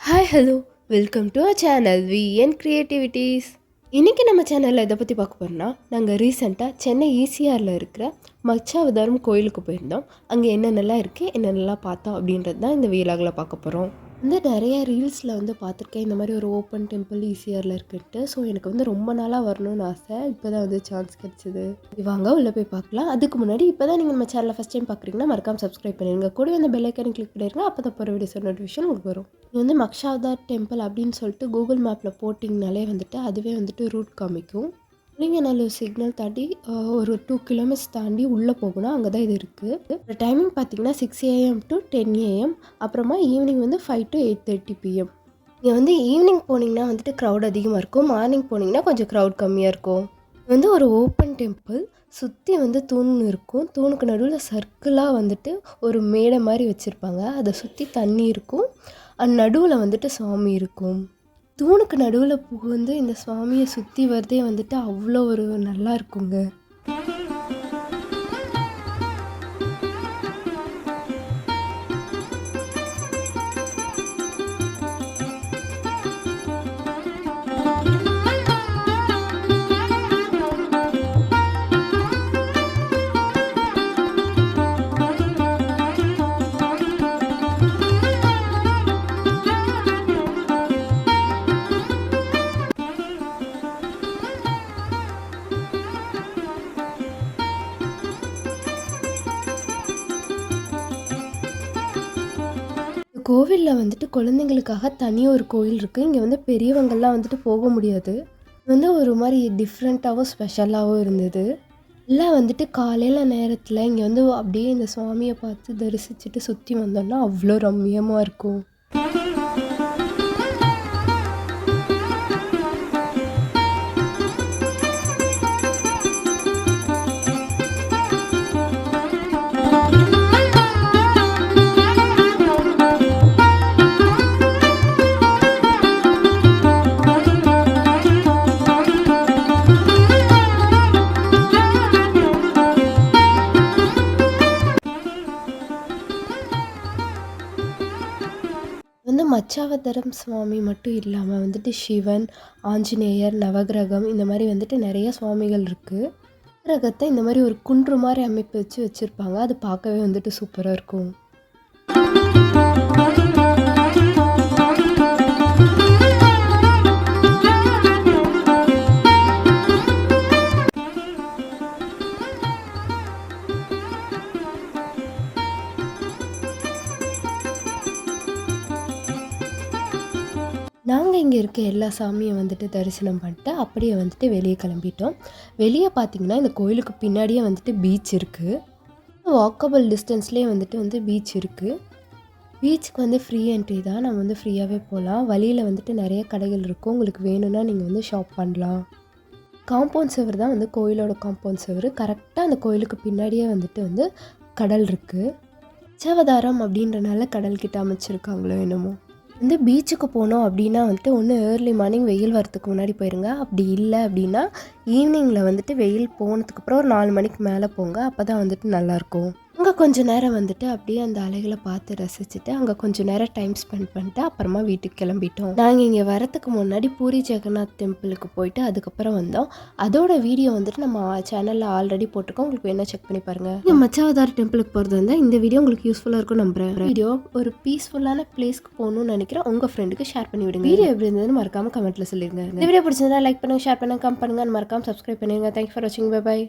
Hi hello welcome to our channel VN creativities. இன்றைக்கி நம்ம சேனலில் இதை பற்றி பார்க்க போகிறோம்னா, நாங்கள் ரீசெண்டாக சென்னை ஈசிஆரில் இருக்கிற மச்சாவதாரம் கோயிலுக்கு போயிருந்தோம். அங்கே என்னென்னலாம் இருக்குது, என்னென்னலாம் பார்த்தோம் அப்படின்றது தான் இந்த வீலாகில் பார்க்க போகிறோம். நிறைய ரீல்ஸில் பார்த்துருக்கேன் இந்த மாதிரி ஒரு ஓப்பன் டெம்பிள் ஈசிஆரில் இருக்குன்ட்டு. ஸோ எனக்கு ரொம்ப நாளாக வரணும்னு ஆசை. இப்போ தான் சான்ஸ் கிடச்சிது. வாங்க உள்ளே போய் பார்க்கலாம். அதுக்கு முன்னாடி இப்போ தான் நீங்கள் நம்ம சேனலில் ஃபஸ்ட் டைம் பார்க்குறீங்கன்னா மறக்காம சப்ஸ்கிரைப் பண்ணிடுங்க. கூட பெல் ஐக்கானை கிளிக் பண்ணிடுங்க. அப்போ தான் போகிற வீடியோஸ் நோட்டிஃபிகேஷன் உங்களுக்கு வரும். இது மக்ஷாவதார் டெம்பிள் அப்படின்னு சொல்லிட்டு கூகுள் மேப்பில் போட்டிங்கனாலே அதுவே ரூட் காமிக்கும். நீங்கள் நல்ல சிக்னல் தாண்டி ஒரு 2 கிலோமீட்டர்ஸ் தாண்டி உள்ளே போகணும். அங்கே தான் இது இருக்குது. டைமிங் பார்த்தீங்கன்னா 6 AM to 10 AM. அப்புறமா ஈவினிங் 5 to 8:30 PM. நீங்கள் ஈவினிங் போனீங்கன்னா க்ரௌட் அதிகமாக இருக்கும். மார்னிங் போனீங்கன்னா கொஞ்சம் க்ரௌட் கம்மியாக இருக்கும். ஒரு ஓப்பன் டெம்பிள். சுற்றி தூண் இருக்கும். தூணுக்கு நடுவில் சர்க்கிளாக ஒரு மேடை மாதிரி வச்சுருப்பாங்க. அதை சுற்றி தண்ணி இருக்கும். நடுவில் சாமி இருக்கும். தூணுக்கு நடுவில் புகுந்து இந்த சுவாமியை சுற்றி வரதே அவ்வளோ ஒரு நல்லா இருக்குங்க. கோவிலில் குழந்தைங்களுக்காக தனியாக ஒரு கோயில் இருக்குது. இங்கே பெரியவங்கள்லாம் போக முடியாது. ஒரு மாதிரி டிஃப்ரெண்ட்டாகவும் ஸ்பெஷலாகவும் இருந்தது. எல்லாம் காலையில் நேரத்தில் இங்கே அப்படியே இந்த சுவாமியை பார்த்து தரிசிச்சுட்டு சுற்றி வந்தோம்னா அவ்வளோ ரம்மியமாக இருக்கும். மச்சாவதாரம் சுவாமி மட்டும் இல்லாமல் சிவன், ஆஞ்சநேயர், நவகிரகம் இந்த மாதிரி நிறைய சுவாமிகள் இருக்குது. கிரகத்தை இந்த மாதிரி ஒரு குன்று மாதிரி அமைப்பு வச்சுருப்பாங்க. அது பார்க்கவே சூப்பராக இருக்கும். நாங்கள் இங்கே இருக்க எல்லா சாமியும் தரிசனம் பண்ணிட்டு அப்படியே வெளியே கிளம்பிட்டோம். வெளியே பார்த்திங்கன்னா இந்த கோயிலுக்கு பின்னாடியே பீச் இருக்குது. வாக்கபிள் டிஸ்டன்ஸ்லேயே பீச் இருக்குது. பீச்சுக்கு ஃப்ரீ என்ட்ரி தான். நம்ம ஃப்ரீயாகவே போகலாம். வழியில் நிறைய கடைகள் இருக்கும். உங்களுக்கு வேணும்னா நீங்கள் ஷாப் பண்ணலாம். காம்பவுண்ட் சுவர் தான் கோயிலோட காம்பவுண்ட் சுவர். கரெக்டாக அந்த கோயிலுக்கு பின்னாடியே கடல் இருக்குது. மச்சாவதாரம் அப்படின்றனால கடல்கிட்ட அமைச்சிருக்காங்களோ என்னமோ. பீச்சுக்கு போனோம் அப்படின்னா ஒன்று ஏர்லி மார்னிங் வெயில் வரத்துக்கு முன்னாடி போயிருங்க. அப்படி இல்லை அப்படின்னா ஈவினிங்கில் வெயில் போனதுக்கப்புறம் ஒரு 4 மணிக்கு மேலே போங்க. அப்போ தான் நல்லாயிருக்கும். அங்கே கொஞ்சம் நேரம் அப்படியே அந்த அலைகளை பார்த்து ரசிச்சுட்டு அங்கே கொஞ்சம் நேரம் டைம் ஸ்பெண்ட் பண்ணிட்டு அப்புறமா வீட்டுக்கு கிளம்பிட்டோம். நாங்கள் இங்கே வரத்துக்கு முன்னாடி பூரி ஜெகநாத் டெம்பிளுக்கு போயிட்டு அதுக்கப்புறம் வந்தோம். அதோட வீடியோ நம்ம சேனலில் ஆல்ரெடி போட்டிருக்கோம். உங்களுக்கு வேணால் செக் பண்ணி பாருங்கள். இங்கே மச்சாவதார் டெம்பிளுக்கு போகிறது இந்த வீடியோ உங்களுக்கு யூஸ்ஃபுல்லாக இருக்கும் நம்புறேன். வீடியோ ஒரு பீஸ்ஃபுல்லான பிளேஸ்க்கு போகணும்னு நினைக்கிறேன். உங்கள் ஃப்ரெண்டுக்கு ஷேர் பண்ணி விடுங்க. வீடியோ எப்படி இருந்ததுன்னு மறக்காமல் கமெண்ட்டில் சொல்லிடுங்க. இந்த வீடியோ பிடிச்சிருந்தா லைக் பண்ணுங்கள், ஷேர் பண்ணுங்கள், கமெண்ட் பண்ணுங்கள், மறக்காமல் சப்ஸ்கிரைப் பண்ணிடுங்க. தேங்க்ஸ் ஃபார் வாட்சிங். பை.